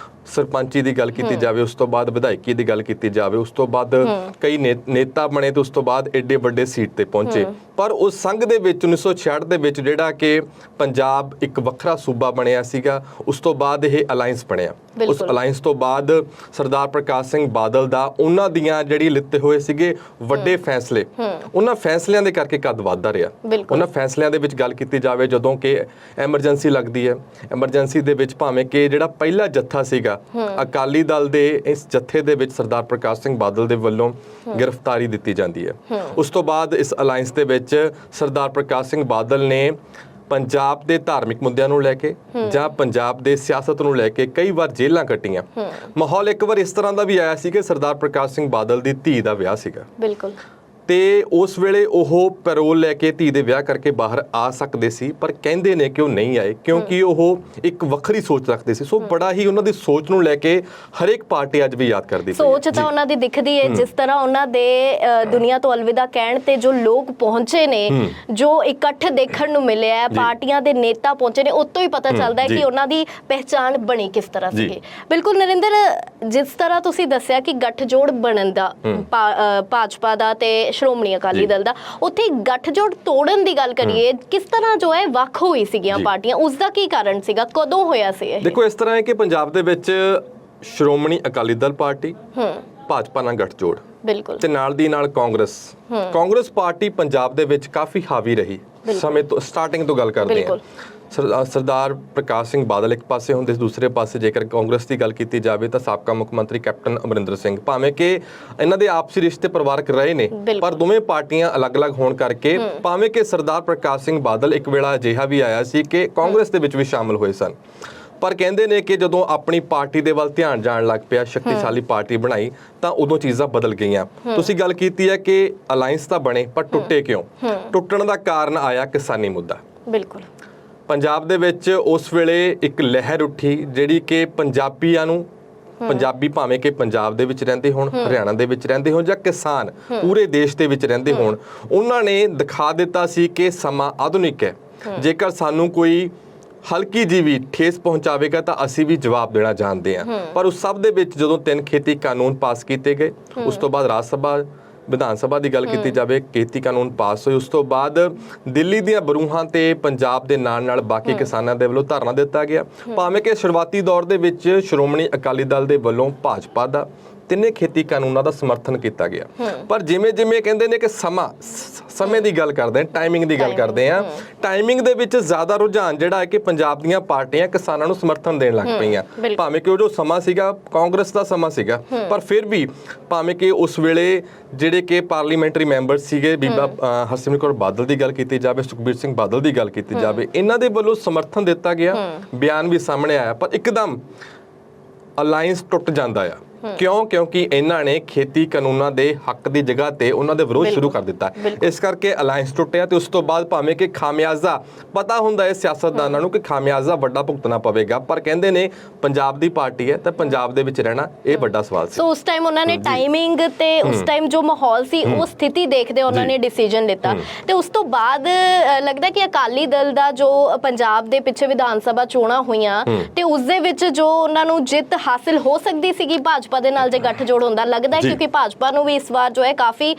ਸਰਪੰਚੀ ਦੀ ਗੱਲ ਕੀਤੀ ਜਾਵੇ, ਉਸ ਤੋਂ ਬਾਅਦ ਵਿਧਾਇਕੀ ਦੀ ਗੱਲ ਕੀਤੀ ਜਾਵੇ, ਉਸ ਤੋਂ ਬਾਅਦ ਕਈ ਨੇਤਾ ਬਣੇ ਤੇ ਉਸ ਤੋਂ ਬਾਅਦ ਐਡੇ ਵੱਡੇ ਸੀਟ ਤੇ ਪਹੁੰਚੇ। ਪਰ ਉਸ ਸੰਘ ਦੇ ਵਿੱਚ 1966 ਦੇ ਵਿੱਚ ਜਿਹੜਾ ਕਿ ਪੰਜਾਬ ਇੱਕ ਵੱਖਰਾ ਸੂਬਾ ਬਣਿਆ ਸੀਗਾ, ਉਸ ਤੋਂ ਬਾਅਦ ਇਹ ਅਲਾਈਅੰਸ ਬਣਿਆ। ਉਸ ਅਲਾਈਅੰਸ ਤੋਂ ਬਾਅਦ ਸਰਦਾਰ ਪ੍ਰਕਾਸ਼ ਸਿੰਘ ਬਾਦਲ ਦਾ ਉਹਨਾਂ ਦੀਆਂ ਜਿਹੜੀ ਲਿੱਤੇ ਹੋਏ ਸੀਗੇ ਵੱਡੇ ਫੈਸਲੇ, ਉਹਨਾਂ ਫੈਸਲਿਆਂ ਦੇ ਕਰਕੇ ਕੱਦ ਵੱਧਦਾ ਰਿਹਾ। ਉਹਨਾਂ ਫੈਸਲਿਆਂ ਦੇ ਵਿੱਚ ਗੱਲ ਕੀਤੀ ਜਾਵੇ, ਜਦੋਂ ਕਿ ਐਮਰਜੈਂਸੀ ਲੱਗਦੀ ਹੈ, ਐਮਰਜੈਂਸੀ ਦੇ ਵਿੱਚ ਭਾਵੇਂ ਕਿ ਜਿਹੜਾ ਪਹਿਲਾ ਜੱਥਾ ਸੀਗਾ ਅਕਾਲੀ ਦਲ ਦੇ, ਇਸ ਜੱਥੇ ਦੇ ਵਿੱਚ ਸਰਦਾਰ ਪ੍ਰਕਾਸ਼ ਸਿੰਘ ਬਾਦਲ ਦੇ ਵੱਲੋਂ ਗ੍ਰਿਫਤਾਰੀ ਦਿੱਤੀ ਜਾਂਦੀ ਹੈ। ਉਸ ਤੋਂ ਬਾਅਦ ਇਸ ਅਲਾਈਅੰਸ ਦੇ ਵਿੱਚ ਸਰਦਾਰ ਪ੍ਰਕਾਸ਼ ਸਿੰਘ ਬਾਦਲ ਨੇ ਪੰਜਾਬ ਦੇ ਧਾਰਮਿਕ ਮੁੱਦਿਆਂ ਨੂੰ ਲੈ ਕੇ ਜਾਂ ਪੰਜਾਬ ਦੇ ਸਿਆਸਤ ਨੂੰ ਲੈ ਕੇ ਕਈ ਵਾਰ ਜੇਲ੍ਹਾਂ ਕੱਟੀਆਂ। ਮਾਹੌਲ ਇੱਕ ਵਾਰ ਇਸ ਤਰ੍ਹਾਂ ਦਾ ਵੀ ਆਇਆ ਸੀ ਕਿ ਸਰਦਾਰ ਪ੍ਰਕਾਸ਼ ਸਿੰਘ ਬਾਦਲ ਦੀ ਧੀ ਦਾ ਵਿਆਹ ਸੀਗਾ, ਤੇ ਉਸ ਵੇਲੇ ਉਹ ਪੈਰੋਲ ਲੈ ਕੇ ਧੀ ਦੇ ਵਿਆਹ ਕਰਕੇ ਬਾਹਰ ਆ ਸਕਦੇ ਸੀ, ਪਰ ਕਹਿੰਦੇ ਨੇ ਕਿ ਉਹ ਨਹੀਂ ਆਏ ਕਿਉਂਕਿ ਉਹ ਇੱਕ ਵੱਖਰੀ ਸੋਚ ਰੱਖਦੇ ਸੀ। ਸੋ ਬੜਾ ਹੀ ਉਹਨਾਂ ਦੀ ਸੋਚ ਨੂੰ ਲੈ ਕੇ ਹਰੇਕ ਪਾਰਟੀ ਅੱਜ ਵੀ ਯਾਦ ਕਰਦੀ ਹੈ। ਸੋਚ ਤਾਂ ਉਹਨਾਂ ਦੀ ਦਿਖਦੀ ਹੈ, ਜਿਸ ਤਰ੍ਹਾਂ ਉਹਨਾਂ ਦੇ ਦੁਨੀਆ ਤੋਂ ਅਲਵਿਦਾ ਕਹਿਣ ਤੇ ਜੋ ਲੋਕ ਪਹੁੰਚੇ ਨੇ, ਜੋ ਇਕੱਠ ਦੇਖਣ ਨੂੰ ਮਿਲਿਆ, ਪਾਰਟੀਆਂ ਦੇ ਨੇਤਾ ਪਹੁੰਚੇ ਨੇ, ਉਤੋਂ ਹੀ ਪਤਾ ਚੱਲਦਾ ਹੈ ਕਿ ਉਹਨਾਂ ਦੀ ਪਹਿਚਾਣ ਬਣੀ ਕਿਸ ਤਰ੍ਹਾਂ ਸੀਗੀ। ਬਿਲਕੁਲ ਨਰਿੰਦਰ, ਜਿਸ ਤਰ੍ਹਾਂ ਤੁਸੀਂ ਦੱਸਿਆ ਕਿ ਗੱਠਜੋੜ ਬਣਨ ਦਾ ਭਾਜਪਾ ਦਾ ਤੇ ਸ਼੍ਰੋਮਣੀ ਅਕਾਲੀ ਦਲ ਦਾ, ਉੱਥੇ ਗੱਠਜੋੜ ਤੋੜਨ ਦੀ ਗੱਲ ਕਰੀਏ, ਕਿਸ ਤਰ੍ਹਾਂ ਜੋ ਹੈ ਵੱਖ ਹੋਈ ਸੀਗੀਆਂ ਪਾਰਟੀਆਂ, ਉਸ ਦਾ ਕੀ ਕਾਰਨ ਸੀਗਾ, ਕਦੋਂ ਹੋਇਆ ਸੀ ਇਹ? ਦੇਖੋ, ਇਸ ਤਰ੍ਹਾਂ ਹੈ ਕਿ ਪੰਜਾਬ ਦੇ ਵਿੱਚ ਸ਼੍ਰੋਮਣੀ ਅਕਾਲੀ ਦਲ ਪਾਰਟੀ ਭਾਜਪਾ ਨਾਲ ਗੱਠਜੋੜ, ਤੇ ਨਾਲ ਦੀ ਨਾਲ ਕਾਂਗਰਸ ਪਾਰਟੀ ਪੰਜਾਬ ਦੇ ਵਿੱਚ ਕਾਫੀ ਹਾਵੀ ਰਹੀ ਸਮੇਂ ਤੋਂ, ਸਟਾਰਟਿੰਗ ਤੋਂ ਗੱਲ ਕਰਦੇ ਹਾਂ। ਸਰਦਾਰ ਪ੍ਰਕਾਸ਼ ਸਿੰਘ ਬਾਦਲ ਇੱਕ ਪਾਸੇ ਹੁੰਦੇ, ਦੂਸਰੇ ਪਾਸੇ ਜੇਕਰ ਕਾਂਗਰਸ ਦੀ ਗੱਲ ਕੀਤੀ ਜਾਵੇ ਤਾਂ ਸਾਬਕਾ ਮੁੱਖ ਮੰਤਰੀ ਕੈਪਟਨ ਅਮਰਿੰਦਰ ਸਿੰਘ। ਭਾਵੇਂ ਕਿ ਇਹਨਾਂ ਦੇ ਆਪਸੀ ਰਿਸ਼ਤੇ ਪਰਿਵਾਰਕ ਰਹੇ ਨੇ, ਪਰ ਦੋਵੇਂ ਪਾਰਟੀਆਂ ਅਲੱਗ-ਅਲੱਗ ਹੋਣ ਕਰਕੇ, ਭਾਵੇਂ ਕਿ ਸਰਦਾਰ ਪ੍ਰਕਾਸ਼ ਸਿੰਘ ਬਾਦਲ ਇੱਕ ਵੇਲਾ ਅਜਿਹਾ ਵੀ ਆਇਆ ਸੀ ਕਿ ਕਾਂਗਰਸ ਦੇ ਵਿੱਚ ਵੀ ਸ਼ਾਮਲ ਹੋਏ ਸਨ, ਪਰ ਕਹਿੰਦੇ ਨੇ ਕਿ ਜਦੋਂ ਆਪਣੀ ਪਾਰਟੀ ਦੇ ਵੱਲ ਧਿਆਨ ਜਾਣ ਲੱਗ ਪਿਆ, ਸ਼ਕਤੀਸ਼ਾਲੀ ਪਾਰਟੀ ਬਣਾਈ, ਤਾਂ ਉਦੋਂ ਚੀਜ਼ਾਂ ਬਦਲ ਗਈਆਂ। ਤੁਸੀਂ ਗੱਲ ਕੀਤੀ ਹੈ ਕਿ ਅਲਾਈਅੰਸ ਤਾਂ ਬਣੇ, ਪਰ ਟੁੱਟੇ ਕਿਉਂ? ਟੁੱਟਣ ਦਾ ਕਾਰਨ ਆਇਆ ਕਿਸਾਨੀ ਮੁੱਦਾ। ਪੰਜਾਬ ਦੇ ਵਿੱਚ ਉਸ ਵੇਲੇ ਇੱਕ ਲਹਿਰ ਉੱਠੀ ਜਿਹੜੀ ਕਿ ਪੰਜਾਬੀਆਂ ਨੂੰ, ਪੰਜਾਬੀ ਭਾਵੇਂ ਕਿ ਪੰਜਾਬ ਦੇ ਵਿੱਚ ਰਹਿੰਦੇ ਹੋਣ, ਹਰਿਆਣਾ ਦੇ ਵਿੱਚ ਰਹਿੰਦੇ ਹੋਣ, ਜਾਂ ਕਿਸਾਨ ਪੂਰੇ ਦੇਸ਼ ਦੇ ਵਿੱਚ ਰਹਿੰਦੇ ਹੋਣ, ਉਹਨਾਂ ਨੇ ਦਿਖਾ ਦਿੱਤਾ ਸੀ ਕਿ ਸਮਾਂ ਆਧੁਨਿਕ ਹੈ। ਜੇਕਰ ਸਾਨੂੰ ਕੋਈ ਹਲਕੀ ਜਿਹੀ ਵੀ ਠੇਸ ਪਹੁੰਚਾਵੇਗਾ ਤਾਂ ਅਸੀਂ ਵੀ ਜਵਾਬ ਦੇਣਾ ਜਾਣਦੇ ਹਾਂ। ਪਰ ਉਸ ਸਭ ਦੇ ਵਿੱਚ ਜਦੋਂ 3 ਖੇਤੀ ਕਾਨੂੰਨ ਪਾਸ ਕੀਤੇ ਗਏ, ਉਸ ਤੋਂ ਬਾਅਦ ਰਾਜ ਸਭਾ ਵਿਧਾਨ ਸਭਾ ਦੀ ਗੱਲ ਕੀਤੀ ਜਾਵੇ, ਖੇਤੀ ਕਾਨੂੰਨ ਪਾਸ ਹੋਏ। ਉਸ ਤੋਂ ਬਾਅਦ ਦਿੱਲੀ ਦੀਆਂ ਬਰੂਹਾਂ ਤੇ ਪੰਜਾਬ ਦੇ ਨਾਲ ਬਾਕੀ ਕਿਸਾਨਾਂ ਦੇ ਵੱਲੋਂ ਧਰਨਾ ਦਿੱਤਾ ਗਿਆ, ਭਾਵੇਂ ਕਿ ਸ਼ੁਰੂਆਤੀ ਦੌਰ ਦੇ ਵਿੱਚ ਸ਼੍ਰੋਮਣੀ ਅਕਾਲੀ ਦਲ ਦੇ ਵੱਲੋਂ ਭਾਜਪਾ ਦਾ ਤਿੰਨੇ ਖੇਤੀ ਕਾਨੂੰਨਾਂ ਦਾ ਸਮਰਥਨ ਕੀਤਾ ਗਿਆ। ਪਰ ਜਿਵੇਂ ਜਿਵੇਂ ਕਹਿੰਦੇ ਨੇ ਕਿ ਸਮੇਂ ਦੀ ਗੱਲ ਕਰਦੇ ਆ, ਟਾਈਮਿੰਗ ਦੀ ਗੱਲ ਕਰਦੇ ਆ, ਟਾਈਮਿੰਗ ਦੇ ਵਿੱਚ ਜ਼ਿਆਦਾ ਰੁਝਾਨ ਜਿਹੜਾ ਹੈ ਕਿ ਪੰਜਾਬ ਦੀਆਂ ਪਾਰਟੀਆਂ ਕਿਸਾਨਾਂ ਨੂੰ ਸਮਰਥਨ ਦੇਣ ਲੱਗ ਪਈਆਂ। ਭਾਵੇਂ ਕਿ ਉਹ ਜੋ ਸਮਾਂ ਸੀਗਾ ਕਾਂਗਰਸ ਦਾ ਸਮਾਂ ਸੀਗਾ, ਪਰ ਫਿਰ ਵੀ ਭਾਵੇਂ ਕਿ ਉਸ ਵੇਲੇ ਜਿਹੜੇ ਕਿ ਪਾਰਲੀਮੈਂਟਰੀ ਮੈਂਬਰ ਸੀਗੇ, ਬੀਬਾ ਹਰਸਿਮਰਤ ਕੌਰ ਬਾਦਲ ਦੀ ਗੱਲ ਕੀਤੀ ਜਾਵੇ, ਸੁਖਬੀਰ ਸਿੰਘ ਬਾਦਲ ਦੀ ਗੱਲ ਕੀਤੀ ਜਾਵੇ, ਇਹਨਾਂ ਦੇ ਵੱਲੋਂ ਸਮਰਥਨ ਦਿੱਤਾ ਗਿਆ, ਬਿਆਨ ਵੀ ਸਾਹਮਣੇ ਆਇਆ, ਪਰ ਇੱਕਦਮ ਅਲਾਈਅੰਸ ਟੁੱਟ ਜਾਂਦਾ ਆ। ਕਿਉਂਕਿ ਇਹਨਾਂ ਨੇ ਖੇਤੀ ਕਾਨੂੰਨਾਂ ਦੇ ਹੱਕ ਦੀ ਜਗ੍ਹਾ ਤੇ ਉਹਨਾਂ ਦੇ ਵਿਰੋਧ ਸ਼ੁਰੂ ਕਰ ਦਿੱਤਾ। ਇਸ ਕਰਕੇ ਅਲਾਈਅੰਸ ਟੁੱਟਿਆ ਤੇ ਉਸ ਤੋਂ ਬਾਅਦ ਭਾਵੇਂ ਕਿ ਖਾਮਿਆਜ਼ਾ ਪਤਾ ਹੁੰਦਾ ਹੈ ਸਿਆਸਤਦਾਨਾਂ ਨੂੰ ਕਿ ਖਾਮਿਆਜ਼ਾ ਵੱਡਾ ਭੁਗਤਣਾ ਪਵੇਗਾ, ਪਰ ਕਹਿੰਦੇ ਨੇ ਪੰਜਾਬ ਦੀ ਪਾਰਟੀ ਹੈ ਤਾਂ ਪੰਜਾਬ ਦੇ ਵਿੱਚ ਰਹਿਣਾ ਇਹ ਵੱਡਾ ਸਵਾਲ ਸੀ। ਸੋ ਉਸ ਟਾਈਮ ਉਹਨਾਂ ਨੇ ਟਾਈਮਿੰਗ ਤੇ ਉਸ ਟਾਈਮ ਜੋ ਮਾਹੌਲ ਸੀ ਉਹ ਸਥਿਤੀ ਦੇਖਦੇ ਉਹਨਾਂ ਨੇ ਡਿਸੀਜਨ ਲਿੱਤਾ। ਤੇ ਉਸ ਤੋਂ ਬਾਅਦ ਲੱਗਦਾ ਕਿ ਅਕਾਲੀ ਦਲ ਦਾ ਜੋ ਪੰਜਾਬ ਦੇ ਪਿੱਛੇ ਵਿਧਾਨ ਸਭਾ ਚੋਣਾਂ ਹੋਈਆਂ ਤੇ ਉਸ ਦੇ ਵਿੱਚ ਜੋ ਉਹਨਾਂ ਨੂੰ ਜਿੱਤ ਹਾਸਿਲ ਹੋ ਸਕਦੀ ਸੀਗੀ ਭਾਜਪਾ ਦੇ ਨਾਲ ਜੇ ਗੱਠਜੋੜ ਹੁੰਦਾ, ਲੱਗਦਾ ਹੈ ਕਿਉਂਕਿ ਭਾਜਪਾ ਨੂੰ ਵੀ ਇਸ ਵਾਰ ਜੋ ਹੈ ਕਾਫੀ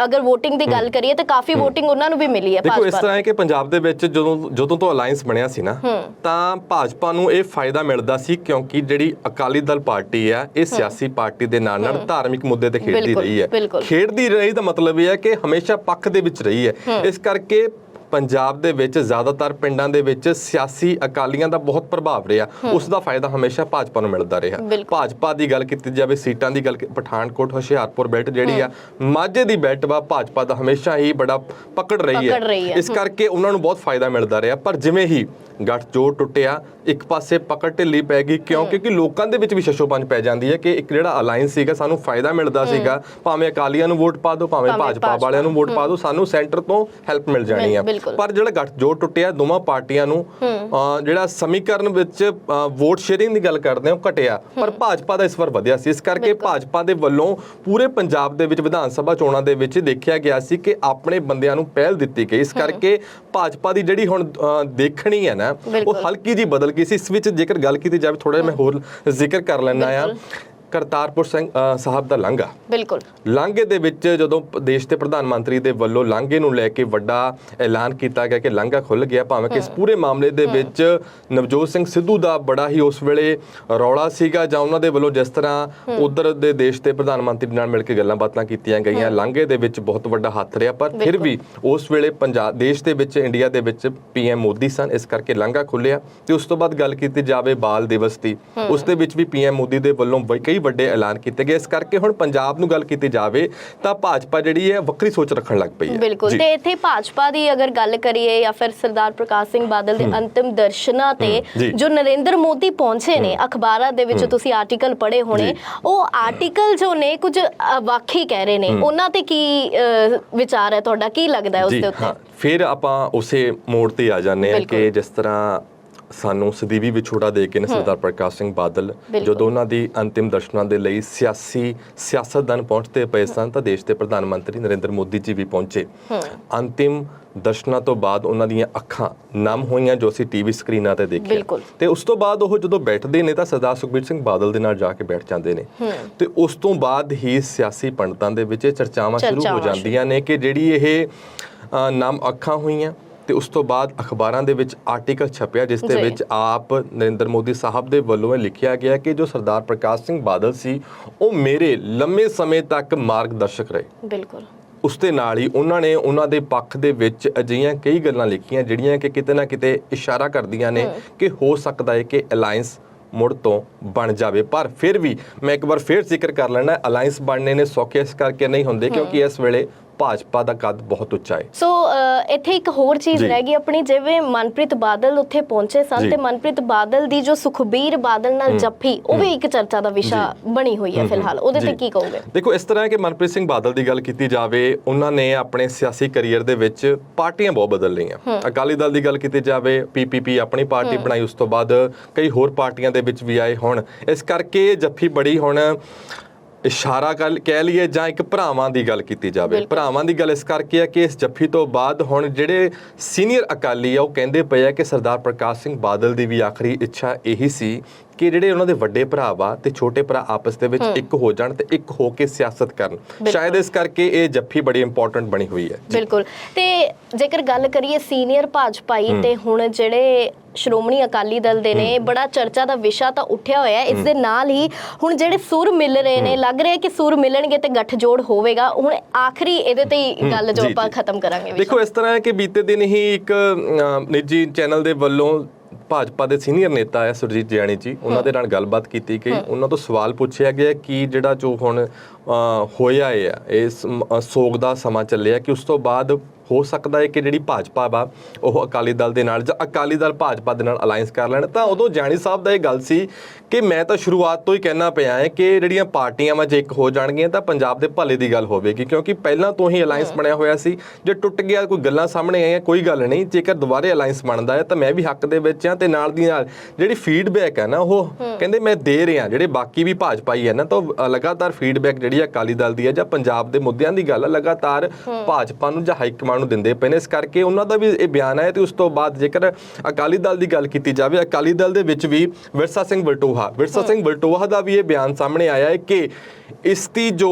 ਅਗਰ VOTING ਦੀ ਗੱਲ ਕਰੀਏ ਤਾਂ ਕਾਫੀ VOTING ਉਹਨਾਂ ਨੂੰ ਵੀ ਮਿਲੀ ਹੈ। ਦੇਖੋ ਇਸ ਤਰ੍ਹਾਂ ਹੈ ਕਿ ਪੰਜਾਬ ਦੇ ਵਿੱਚ ਜਦੋਂ ਤੋਂ ਅਲਾਈਅੰਸ ਬਣਿਆ ਸੀ ਨਾ, ਤਾਂ ਭਾਜਪਾ ਨੂੰ ਇਹ ਫਾਇਦਾ ਮਿਲਦਾ ਸੀ ਕਿਉਂਕਿ ਜਿਹੜੀ ਅਕਾਲੀ ਦਲ ਪਾਰਟੀ ਆ ਇਹ ਸਿਆਸੀ ਪਾਰਟੀ ਦੇ ਨਾਲ ਧਾਰਮਿਕ ਮੁੱਦੇ ਤੇ ਖੇਡਦੀ ਰਹੀ ਹੈ। ਖੇਡਦੀ ਰਹੀ ਦਾ ਮਤਲਬ ਇਹ ਹੈ ਕਿ ਹਮੇਸ਼ਾ ਪੱਖ ਦੇ ਵਿੱਚ ਰਹੀ ਹੈ। ਇਸ ਕਰਕੇ ਪੰਜਾਬ ਦੇ ਵਿੱਚ ਜ਼ਿਆਦਾਤਰ ਪਿੰਡਾਂ ਦੇ ਵਿੱਚ ਸਿਆਸੀ ਅਕਾਲੀਆਂ ਦਾ ਬਹੁਤ ਪ੍ਰਭਾਵ ਰਿਹਾ, ਉਸ ਦਾ ਫਾਇਦਾ ਹਮੇਸ਼ਾ ਭਾਜਪਾ ਨੂੰ ਮਿਲਦਾ ਰਿਹਾ। ਭਾਜਪਾ ਦੀ ਗੱਲ ਕੀਤੀ ਜਾਵੇ, ਸੀਟਾਂ ਦੀ ਗੱਲ, ਪਠਾਨਕੋਟ ਹੁਸ਼ਿਆਰਪੁਰ ਬੈਲਟ ਜਿਹੜੀ ਆ, ਮਾਝੇ ਦੀ ਬੈਲਟ ਵਾ ਭਾਜਪਾ ਦਾ ਹਮੇਸ਼ਾ ਹੀ ਬੜਾ ਪਕੜ ਰਹੀ ਹੈ। ਇਸ ਕਰਕੇ ਉਹਨਾਂ ਨੂੰ ਬਹੁਤ ਫਾਇਦਾ ਮਿਲਦਾ ਰਿਹਾ। ਪਰ ਜਿਵੇਂ ਹੀ ਗੱਠਜੋੜ ਟੁੱਟਿਆ, ਇੱਕ ਪਾਸੇ ਪਕੜ ਢਿੱਲੀ ਪੈ ਗਈ, ਕਿਉਂਕਿ ਲੋਕਾਂ ਦੇ ਵਿੱਚ ਵੀ ਸ਼ਸ਼ੋਪੰਜ ਪੈ ਜਾਂਦੀ ਹੈ ਕਿ ਇੱਕ ਜਿਹੜਾ ਅਲਾਈਅੰਸ ਸੀਗਾ, ਸਾਨੂੰ ਫਾਇਦਾ ਮਿਲਦਾ ਸੀਗਾ, ਭਾਵੇਂ ਅਕਾਲੀਆਂ ਨੂੰ ਵੋਟ ਪਾ ਦਿਓ, ਭਾਵੇਂ ਭਾਜਪਾ ਵਾਲਿਆਂ ਨੂੰ ਵੋਟ ਪਾ ਦਿਓ, ਸਾਨੂੰ ਸੈਂਟਰ ਤੋਂ ਹੈਲਪ ਮਿਲ ਜਾਣੀ ਆ। ਪਰ ਜਿਹੜਾ ਗੱਠਜੋੜ ਟੁੱਟਿਆ, ਦੋਵਾਂ ਪਾਰਟੀਆਂ ਨੂੰ ਜਿਹੜਾ ਸਮੀਕਰਨ ਵਿੱਚ ਵੋਟ ਸ਼ੇਅਰਿੰਗ ਦੀ ਗੱਲ ਕਰਦੇ ਹਾਂ ਉਹ ਘਟਿਆ, ਪਰ ਭਾਜਪਾ ਦਾ ਇਸ ਵਾਰ ਵਧਿਆ ਸੀ। ਇਸ ਕਰਕੇ ਭਾਜਪਾ ਦੇ ਵੱਲੋਂ ਪੂਰੇ ਪੰਜਾਬ ਦੇ ਵਿੱਚ ਵਿਧਾਨ ਸਭਾ ਚੋਣਾਂ ਦੇ ਵਿੱਚ ਦੇਖਿਆ ਗਿਆ ਸੀ ਕਿ ਆਪਣੇ ਬੰਦਿਆਂ ਨੂੰ ਪਹਿਲ ਦਿੱਤੀ ਗਈ। ਇਸ ਕਰਕੇ ਭਾਜਪਾ ਦੀ ਜਿਹੜੀ ਹੁਣ ਦੇਖਣੀ ਹੈ ਨਾ, ਉਹ ਹਲਕੀ ਜੀ ਬਦਲ ਗਈ ਸੀ। ਇਸ ਵਿੱਚ ਜੇਕਰ ਗੱਲ ਕੀਤੀ ਜਾਵੇ, ਥੋੜਾ ਜਿਹਾ ਮੈਂ ਹੋਰ ਜ਼ਿਕਰ ਕਰ ਲੈਣਾ ਆ, ਕਰਤਾਰਪੁਰ ਸਾਹਿਬ ਦਾ ਲਾਂਘਾ। ਲਾਂਘੇ ਦੇ ਵਿੱਚ ਜਦੋਂ ਦੇਸ਼ ਦੇ ਪ੍ਰਧਾਨ ਮੰਤਰੀ ਦੇ ਵੱਲੋਂ ਲਾਂਘੇ ਨੂੰ ਲੈ ਕੇ ਵੱਡਾ ਐਲਾਨ ਕੀਤਾ ਗਿਆ ਕਿ ਲਾਂਘਾ ਖੁੱਲ ਗਿਆ, ਭਾਵੇਂ ਕਿ ਇਸ ਪੂਰੇ ਮਾਮਲੇ ਦੇ ਵਿੱਚ ਨਵਜੋਤ ਸਿੰਘ ਸਿੱਧੂ ਦਾ ਬੜਾ ਹੀ ਉਸ ਵੇਲੇ ਰੌਲਾ ਸੀਗਾ, ਜਾਂ ਉਹਨਾਂ ਦੇ ਵੱਲੋਂ ਜਿਸ ਤਰ੍ਹਾਂ ਉਧਰ ਦੇ ਦੇਸ਼ ਦੇ ਪ੍ਰਧਾਨ ਮੰਤਰੀ ਨਾਲ ਮਿਲ ਕੇ ਗੱਲਾਂ ਬਾਤਾਂ ਕੀਤੀਆਂ ਗਈਆਂ, ਲਾਂਘੇ ਦੇ ਵਿੱਚ ਬਹੁਤ ਵੱਡਾ ਹੱਥ ਰਿਹਾ। ਪਰ ਫਿਰ ਵੀ ਉਸ ਵੇਲੇ ਪੰਜਾਬ ਦੇਸ਼ ਦੇ ਵਿੱਚ, ਇੰਡੀਆ ਦੇ ਵਿੱਚ PM ਮੋਦੀ ਸਨ, ਇਸ ਕਰਕੇ ਲਾਂਘਾ ਖੁੱਲਿਆ। ਤੇ ਉਸ ਤੋਂ ਬਾਅਦ ਗੱਲ ਕੀਤੀ ਜਾਵੇ ਬਾਲ ਦਿਵਸ ਦੀ, ਉਸ ਦੇ ਵਿੱਚ ਵੀ PM ਮੋਦੀ ਦੇ ਵੱਲੋਂ ਕਈ ਵੱਡੇ ਐਲਾਨ ਕੀਤੇ ਗਏ। ਇਸ ਕਰਕੇ ਹੁਣ ਪੰਜਾਬ ਨੂੰ ਗੱਲ ਕੀਤੀ ਜਾਵੇ ਤਾਂ ਭਾਜਪਾ ਜਿਹੜੀ ਹੈ ਵੱਖਰੀ ਸੋਚ ਰੱਖਣ ਲੱਗ ਪਈ ਹੈ। ਬਿਲਕੁਲ। ਤੇ ਇੱਥੇ ਭਾਜਪਾ ਦੀ ਅਗਰ ਗੱਲ ਕਰੀਏ ਜਾਂ ਫਿਰ ਸਰਦਾਰ ਪ੍ਰਕਾਸ਼ ਸਿੰਘ ਬਾਦਲ ਦੇ ਅੰਤਿਮ ਦਰਸ਼ਨਾਂ ਤੇ ਜੋ ਨਰਿੰਦਰ ਮੋਦੀ ਪਹੁੰਚੇ ਨੇ, ਅਖਬਾਰਾਂ ਦੇ ਵਿੱਚ ਤੁਸੀਂ ਆਰਟੀਕਲ ਪੜ੍ਹੇ ਹੋਣੇ, ਉਹ ਆਰਟੀਕਲ ਜੋ ਨੇ ਕੁਝ ਵਾਕਈ ਕਹਿ ਰਹੇ ਨੇ, ਉਹਨਾਂ ਤੇ ਕੀ ਵਿਚਾਰ ਹੈ ਤੁਹਾਡਾ, ਕੀ ਲੱਗਦਾ ਹੈ ਉਸ ਦੇ ਉੱਤੇ? ਫਿਰ ਆਪਾਂ ਉਸੇ ਮੋੜ ਤੇ ਆ ਜਾਂਦੇ ਹਾਂ ਕਿ ਜਿਸ ਤਰ੍ਹਾਂ ਸਾਨੂੰ ਸਦੀਵੀ ਵਿਛੋੜਾ ਦੇ ਕੇ ਨੇ ਸਰਦਾਰ ਪ੍ਰਕਾਸ਼ ਸਿੰਘ ਬਾਦਲ, ਜਦੋਂ ਉਹਨਾਂ ਦੀ ਅੰਤਿਮ ਦਰਸ਼ਨਾਂ ਦੇ ਲਈ ਸਿਆਸਤਦਾਨ ਪਹੁੰਚਦੇ ਪਏ ਸਨ, ਤਾਂ ਦੇਸ਼ ਦੇ ਪ੍ਰਧਾਨ ਮੰਤਰੀ ਨਰਿੰਦਰ ਮੋਦੀ ਜੀ ਵੀ ਪਹੁੰਚੇ। ਅੰਤਿਮ ਦਰਸ਼ਨਾਂ ਤੋਂ ਬਾਅਦ ਉਹਨਾਂ ਦੀਆਂ ਅੱਖਾਂ ਨਮ ਹੋਈਆਂ, ਜੋ ਅਸੀਂ TV ਸਕਰੀਨਾਂ ਤੇ ਦੇਖਿਆ। ਤੇ ਉਸ ਤੋਂ ਬਾਅਦ ਉਹ ਜਦੋਂ ਬੈਠਦੇ ਨੇ ਤਾਂ ਸਰਦਾਰ ਸੁਖਬੀਰ ਸਿੰਘ ਬਾਦਲ ਦੇ ਨਾਲ ਜਾ ਕੇ ਬੈਠ ਜਾਂਦੇ ਨੇ। ਤੇ ਉਸ ਤੋਂ ਬਾਅਦ ਹੀ ਸਿਆਸੀ ਪੰਡਤਾਂ ਦੇ ਵਿੱਚ ਚਰਚਾਵਾਂ ਸ਼ੁਰੂ ਹੋ ਜਾਂਦੀਆਂ ਨੇ ਕਿ ਜਿਹੜੀ ਇਹ ਨਮ ਅੱਖਾਂ ਹੋਈਆਂ। ਤੇ ਉਸ ਤੋਂ ਬਾਅਦ ਅਖਬਾਰਾਂ ਦੇ ਵਿੱਚ ਆਰਟੀਕਲ ਛਪਿਆ, ਜਿਸ ਦੇ ਵਿੱਚ ਆਪ ਨਰਿੰਦਰ ਮੋਦੀ ਸਾਹਿਬ ਦੇ ਵੱਲੋਂ ਇਹ ਲਿਖਿਆ ਗਿਆ ਕਿ ਜੋ ਸਰਦਾਰ ਪ੍ਰਕਾਸ਼ ਸਿੰਘ ਬਾਦਲ ਸੀ, ਉਹ ਮੇਰੇ ਲੰਮੇ ਸਮੇਂ ਤੱਕ ਮਾਰਗਦਰਸ਼ਕ ਰਹੇ। ਉਸ ਦੇ ਨਾਲ ਹੀ ਉਹਨਾਂ ਨੇ ਉਹਨਾਂ ਦੇ ਪੱਖ ਦੇ ਵਿੱਚ ਅਜਿਹੀਆਂ ਕਈ ਗੱਲਾਂ ਲਿਖੀਆਂ ਜਿਹੜੀਆਂ ਕਿ ਕਿਤੇ ਨਾ ਕਿਤੇ ਇਸ਼ਾਰਾ ਕਰਦੀਆਂ ਨੇ ਕਿ ਹੋ ਸਕਦਾ ਹੈ ਕਿ ਅਲਾਈਅੰਸ ਮੁੜ ਤੋਂ ਬਣ ਜਾਵੇ। ਪਰ ਫਿਰ ਵੀ ਮੈਂ ਇੱਕ ਵਾਰ ਫਿਰ ਜ਼ਿਕਰ ਕਰ ਲੈਣਾ, ਅਲਾਈਅੰਸ ਬਣਨੇ ਨੇ ਸੌਖੇ ਇਸ ਕਰਕੇ ਨਹੀਂ ਹੁੰਦੇ ਕਿਉਂਕਿ ਇਸ ਵੇਲੇ ਭਾਜਪਾ ਦਾ ਕੱਦ ਬਹੁਤ ਉੱਚਾ ਹੈ। ਸੋ ਇੱਥੇ ਇੱਕ ਹੋਰ ਚੀਜ਼ ਰਹਿ ਗਈ ਆਪਣੀ, ਜਿਵੇਂ ਮਨਪ੍ਰੀਤ ਬਾਦਲ ਉੱਥੇ ਪਹੁੰਚੇ ਸਨ ਤੇ ਮਨਪ੍ਰੀਤ ਬਾਦਲ ਦੀ ਜੋ ਸੁਖਬੀਰ ਬਾਦਲ ਨਾਲ ਜੱਫੀ, ਉਹ ਵੀ ਇੱਕ ਚਰਚਾ ਦਾ ਵਿਸ਼ਾ ਬਣੀ ਹੋਈ ਹੈ ਫਿਲਹਾਲ, ਉਹਦੇ ਤੇ ਕੀ ਕਹੋਗੇ? ਦੇਖੋ, ਇਸ ਤਰ੍ਹਾਂ ਹੈ ਕਿ ਮਨਪ੍ਰੀਤ ਸਿੰਘ ਬਾਦਲ ਦੀ ਗੱਲ ਕੀਤੀ ਜਾਵੇ, ਉਹਨਾਂ ਨੇ ਆਪਣੇ ਸਿਆਸੀ ਕੈਰੀਅਰ ਦੇ ਵਿੱਚ ਪਾਰਟੀਆਂ ਬਹੁਤ ਬਦਲ ਲਈਆਂ। ਅਕਾਲੀ ਦਲ ਦੀ ਗੱਲ ਕੀਤੀ ਜਾਵੇ, PPP ਆਪਣੀ ਪਾਰਟੀ ਬਣਾਈ, ਉਸ ਤੋਂ ਬਾਅਦ ਕਈ ਹੋਰ ਪਾਰਟੀਆਂ ਦੇ ਵਿੱਚ ਵੀ ਆਏ। ਹੁਣ ਇਸ ਕਰਕੇ ਜੱਫੀ ਬੜੀ ਹੁਣ ਇਸ਼ਾਰਾ ਕਹਿ ਲਈਏ ਜਾਂ ਇੱਕ ਭਰਾਵਾਂ ਦੀ ਗੱਲ ਕੀਤੀ ਜਾਵੇ। ਭਰਾਵਾਂ ਦੀ ਗੱਲ ਇਸ ਕਰਕੇ ਹੈ ਕਿ ਇਸ ਜੱਫੀ ਤੋਂ ਬਾਅਦ ਹੁਣ ਜਿਹੜੇ ਸੀਨੀਅਰ ਅਕਾਲੀ ਆ ਉਹ ਕਹਿੰਦੇ ਪਏ ਆ ਕਿ ਸਰਦਾਰ ਪ੍ਰਕਾਸ਼ ਸਿੰਘ ਬਾਦਲ ਦੀ ਵੀ ਆਖਰੀ ਇੱਛਾ ਇਹੀ ਸੀ ਕਿ ਜਿਹੜੇ ਉਹਨਾਂ ਦੇ ਵੱਡੇ ਭਰਾ ਵਾ ਤੇ ਛੋਟੇ ਭਰਾ ਆਪਸ ਦੇ ਵਿੱਚ ਇੱਕ ਹੋ ਜਾਣ ਤੇ ਇੱਕ ਹੋ ਕੇ ਸਿਆਸਤ ਕਰਨ। ਸ਼ਾਇਦ ਇਸ ਕਰਕੇ ਇਹ ਜੱਫੀ ਬੜੀ ਇੰਪੋਰਟੈਂਟ ਬਣੀ ਹੋਈ ਹੈ। ਬਿਲਕੁਲ। ਤੇ ਜੇਕਰ ਗੱਲ ਕਰੀਏ ਸੀਨੀਅਰ ਭਾਜਪਾਈ ਤੇ ਹੁਣ ਜਿਹੜੇ ਸ਼੍ਰੋਮਣੀ ਅਕਾਲੀ ਦਲ ਦੇ ਨੇ, ਬੜਾ ਚਰਚਾ ਦਾ ਵਿਸ਼ਾ ਤਾਂ ਉੱਠਿਆ ਹੋਇਆ। ਇਸ ਦੇ ਨਾਲ ਹੀ ਹੁਣ ਜਿਹੜੇ ਸੁਰ ਮਿਲ ਰਹੇ ਨੇ, ਲੱਗ ਰਿਹਾ ਕਿ ਸੁਰ ਮਿਲਣਗੇ ਤੇ ਗੱਠਜੋੜ ਹੋਵੇਗਾ। ਹੁਣ ਆਖਰੀ ਇਹਦੇ ਤੇ ਹੀ ਗੱਲ ਜੋ ਆਪਾਂ ਖਤਮ ਕਰਾਂਗੇ। ਦੇਖੋ, ਇਸ ਤਰ੍ਹਾਂ ਹੈ ਕਿ ਬੀਤੇ ਦਿਨ ਹੀ ਇੱਕ ਨਿੱਜੀ ਚੈਨਲ ਦੇ ਵੱਲੋਂ ਭਾਜਪਾ ਦੇ ਸੀਨੀਅਰ ਨੇਤਾ ਹੈ ਸੁਰਜੀਤ ਜਿਆਣੀ ਜੀ, ਉਹਨਾਂ ਦੇ ਨਾਲ ਗੱਲਬਾਤ ਕੀਤੀ ਗਈ। ਉਹਨਾਂ ਤੋਂ ਸਵਾਲ ਪੁੱਛਿਆ ਗਿਆ ਕਿ ਜਿਹੜਾ ਜੋ ਹੁਣ ਹੋਇਆ ਹੈ, ਇਸ ਸੋਗ ਦਾ ਸਮਾਂ ਚੱਲਿਆ, ਕਿ ਉਸ ਤੋਂ ਬਾਅਦ ਹੋ ਸਕਦਾ ਹੈ ਕਿ ਜਿਹੜੀ ਭਾਜਪਾ ਵਾ ਉਹ ਅਕਾਲੀ ਦਲ ਦੇ ਨਾਲ ਜਾਂ ਅਕਾਲੀ ਦਲ ਭਾਜਪਾ ਦੇ ਨਾਲ ਅਲਾਈਅੰਸ ਕਰ ਲੈਣ। ਤਾਂ ਉਦੋਂ ਜਿਆਣੀ ਸਾਹਿਬ ਦਾ ਇਹ ਗੱਲ ਸੀ ਕਿ ਮੈਂ ਤਾਂ ਸ਼ੁਰੂਆਤ ਤੋਂ ਹੀ ਕਹਿਣਾ ਪਿਆ ਹੈ ਕਿ ਜਿਹੜੀਆਂ ਪਾਰਟੀਆਂ ਵਾ ਜੇ ਇੱਕ ਹੋ ਜਾਣਗੀਆਂ ਤਾਂ ਪੰਜਾਬ ਦੇ ਭਲੇ ਦੀ ਗੱਲ ਹੋਵੇਗੀ, ਕਿਉਂਕਿ ਪਹਿਲਾਂ ਤੋਂ ਹੀ ਅਲਾਈਅੰਸ ਬਣਿਆ ਹੋਇਆ ਸੀ। ਜੇ ਟੁੱਟ ਗਿਆ, ਕੋਈ ਗੱਲਾਂ ਸਾਹਮਣੇ ਆਈਆਂ, ਕੋਈ ਗੱਲ ਨਹੀਂ, ਜੇਕਰ ਦੁਬਾਰੇ ਅਲਾਈਅੰਸ ਬਣਦਾ ਹੈ ਤਾਂ ਮੈਂ ਵੀ ਹੱਕ ਦੇ ਵਿੱਚ ਹਾਂ। ਤੇ ਨਾਲ ਦੀ ਨਾਲ ਜਿਹੜੀ ਫੀਡਬੈਕ ਹੈ ਨਾ, ਉਹ ਕਹਿੰਦੇ ਮੈਂ ਦੇ ਰਿਹਾ, ਜਿਹੜੇ ਬਾਕੀ ਵੀ ਭਾਜਪਾਈ ਹੈ ਨਾ, ਤਾਂ ਲਗਾਤਾਰ ਫੀਡਬੈਕ ਜਿਹੜੀ ਅਕਾਲੀ ਦਲ ਦੀ ਹੈ ਜਾਂ ਪੰਜਾਬ ਦੇ ਮੁੱਦਿਆਂ ਦੀ ਗੱਲ ਲਗਾਤਾਰ ਭਾਜਪਾ ਨੂੰ ਜਾਂ ਹਾਈਕਮਾਂਡ ਨੂੰ ਦਿੰਦੇ ਪਏ ਨੇ। ਇਸ ਕਰਕੇ ਉਹਨਾਂ ਦਾ ਵੀ ਇਹ ਬਿਆਨ ਹੈ। ਤੇ ਉਸ ਤੋਂ ਬਾਅਦ ਜੇਕਰ ਅਕਾਲੀ ਦਲ ਦੀ ਗੱਲ ਕੀਤੀ ਜਾਵੇ, ਅਕਾਲੀ ਦਲ ਦੇ ਵਿੱਚ ਵੀ ਵਿਰਸਾ ਸਿੰਘ ਵਲਟੋਹਾ ਦਾ ਵੀ ਇਹ ਬਿਆਨ ਸਾਹਮਣੇ ਆਇਆ ਹੈ ਕਿ ਇਸ ਦੀ ਜੋ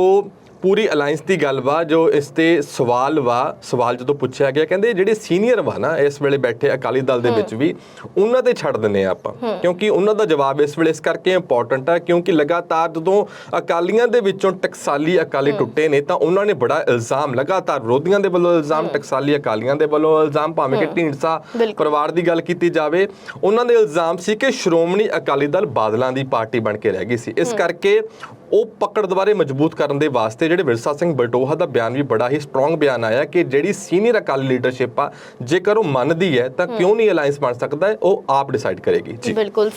ਪੂਰੀ ਅਲਾਈਅੰਸ ਦੀ ਗੱਲ ਵਾ, ਜੋ ਇਸ ਤੇ ਸਵਾਲ ਜਦੋਂ ਪੁੱਛਿਆ ਗਿਆ, ਕਹਿੰਦੇ ਜਿਹੜੇ ਸੀਨੀਅਰ ਵਾ ਨਾ ਇਸ ਵੇਲੇ ਬੈਠੇ ਅਕਾਲੀ ਦਲ ਦੇ ਵਿੱਚ ਵੀ, ਉਹਨਾਂ ਤੇ ਛੱਡ ਦਿੰਦੇ ਆ ਆਪਾਂ, ਕਿਉਂਕਿ ਉਹਨਾਂ ਦਾ ਜਵਾਬ ਇਸ ਵੇਲੇ ਇਸ ਕਰਕੇ ਇੰਪੋਰਟੈਂਟ ਆ ਕਿਉਂਕਿ ਲਗਾਤਾਰ ਜਦੋਂ ਅਕਾਲੀਆਂ ਦੇ ਵਿੱਚੋਂ ਟਕਸਾਲੀ ਅਕਾਲੀ ਟੁੱਟੇ ਨੇ ਤਾਂ ਉਹਨਾਂ ਨੇ ਬੜਾ ਇਲਜ਼ਾਮ, ਲਗਾਤਾਰ ਵਿਰੋਧੀਆਂ ਦੇ ਵੱਲੋਂ ਇਲਜ਼ਾਮ, ਟਕਸਾਲੀ ਅਕਾਲੀਆਂ ਦੇ ਵੱਲੋਂ ਇਲਜ਼ਾਮ, ਭਾਵੇਂ ਕਿ ਢੀਂਡਸਾ ਪਰਿਵਾਰ ਦੀ ਗੱਲ ਕੀਤੀ ਜਾਵੇ, ਉਹਨਾਂ ਦੇ ਇਲਜ਼ਾਮ ਸੀ ਕਿ ਸ਼੍ਰੋਮਣੀ ਅਕਾਲੀ ਦਲ ਬਾਦਲਾਂ ਦੀ ਪਾਰਟੀ ਬਣ ਕੇ ਰਹਿ ਗਈ ਸੀ। ਇਸ ਕਰਕੇ ਉਹ ਪਕੜ ਦੁਬਾਰੇ ਮਜ਼ਬੂਤ ਕਰਨ ਦੇ ਵਾਸਤੇ ਜਿਹੜੇ ਵਿਰਸਾ ਸਿੰਘ ਵਲਟੋਹਾ ਦਾ ਬਿਆਨ ਵੀ ਬੜਾ ਹੀ ਸਟਰੋਂਗ ਬਿਆਨ ਆਇਆ ਕਿ ਜਿਹੜੀ ਸੀਨੀਅਰ ਅਕਾਲੀ ਲੀਡਰਸ਼ਿਪ ਆ, ਜੇਕਰ ਉਹ ਮੰਨਦੀ ਹੈ ਤਾਂ ਕਿਉਂ ਨਹੀਂ ਅਲਾਈਅੰਸ ਬਣ ਸਕਦਾ ਹੈ, ਉਹ ਆਪ ਡਿਸਾਈਡ ਕਰੇਗੀ। ਜੀ ਬਿਲਕੁਲ।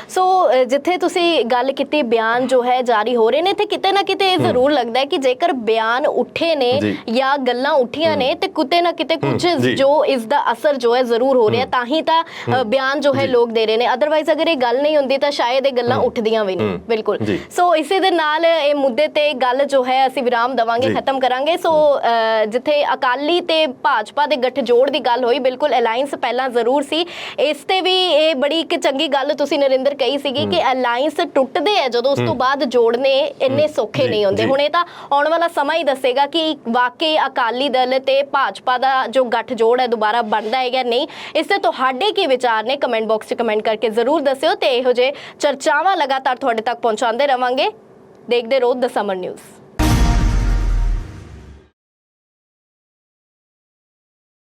ਸੋ ਜਿੱਥੇ ਤੁਸੀਂ ਗੱਲ ਕੀਤੀ, ਬਿਆਨ ਜੋ ਹੈ ਜਾਰੀ ਹੋ ਰਹੇ ਨੇ, ਤੇ ਕਿਤੇ ਨਾ ਕਿਤੇ ਇਹ ਜ਼ਰੂਰ ਲੱਗਦਾ ਹੈ ਕਿ ਜੇਕਰ ਬਿਆਨ ਉੱਠੇ ਨੇ ਜਾਂ ਗੱਲਾਂ ਉੱਠੀਆਂ ਨੇ ਤੇ ਕਿਤੇ ਨਾ ਕਿਤੇ ਕੁਝ ਜੋ ਇਸ ਦਾ ਅਸਰ ਜੋ ਹੈ ਜ਼ਰੂਰ ਹੋ ਰਿਹਾ, ਤਾਂ ਹੀ ਤਾਂ ਬਿਆਨ ਜੋ ਹੈ ਲੋਕ ਦੇ ਰਹੇ ਨੇ। ਅਦਰਵਾਈਜ਼ ਅਗਰ ਇਹ ਗੱਲ ਨਹੀਂ ਹੁੰਦੀ ਤਾਂ ਸ਼ਾਇਦ ਇਹ ਗੱਲਾਂ ਉੱਠਦੀਆਂ ਵੀ ਨਹੀਂ। ਬਿਲਕੁਲ। ਸੋ ਇਸੇ ਦੇ ਨਾਲ ਇਹ ਮੁੱਦੇ ਤੇ ਗੱਲ ਜੋ ਹੈ ਅਸੀਂ ਵਿਰਾਮ ਦਵਾਂਗੇ, ਖਤਮ ਕਰਾਂਗੇ। ਸੋ ਜਿੱਥੇ ਅਕਾਲੀ ਤੇ ਭਾਜਪਾ ਦੇ ਗੱਠਜੋੜ ਦੀ ਗੱਲ ਹੋਈ, ਬਿਲਕੁਲ ਅਲਾਈਅੰਸ ਪਹਿਲਾਂ ਜ਼ਰੂਰ ਸੀ। ਇਸ ਤੇ ਵੀ ਇਹ ਬੜੀ ਇੱਕ ਚੰਗੀ ਗੱਲ ਤੁਸੀਂ ਨਰਿੰਦਰ ਕਹੀ ਸੀਗੀ ਕਿ ਅਲਾਈਅੰਸ ਟੁੱਟਦੇ ਆ ਜਦੋਂ, ਉਸ ਤੋਂ ਬਾਅਦ ਜੋੜਨੇ ਇੰਨੇ ਸੌਖੇ ਨਹੀਂ ਹੁੰਦੇ। ਹੁਣ ਇਹ ਤਾਂ ਆਉਣ ਵਾਲਾ ਸਮਾਂ ਹੀ ਦੱਸੇਗਾ ਕਿ ਵਾਕਈ ਅਕਾਲੀ ਦਲ ਤੇ ਭਾਜਪਾ ਦਾ ਜੋ ਗੱਠਜੋੜ ਹੈ ਦੁਬਾਰਾ ਬਣਦਾ ਹੈ ਜਾਂ ਨਹੀਂ। ਇਸ ਤੇ ਤੁਹਾਡੇ ਕੀ ਵਿਚਾਰ ਨੇ, ਕਮੈਂਟ ਬਾਕਸ 'ਚ ਕਮੈਂਟ ਕਰਕੇ ਜ਼ਰੂਰ ਦੱਸਿਓ। ਤੇ ਇਹੋ ਜਿਹੇ ਚਰਚਾਵਾਂ ਲਗਾਤਾਰ ਤੁਹਾਡੇ ਤੱਕ ਪਹੁੰਚਾਉਂਦੇ ਰਵਾਂਗੇ। ਦੇਖਦੇ ਰਹੋ ਦ ਸਮਰ ਨਿਊਜ਼।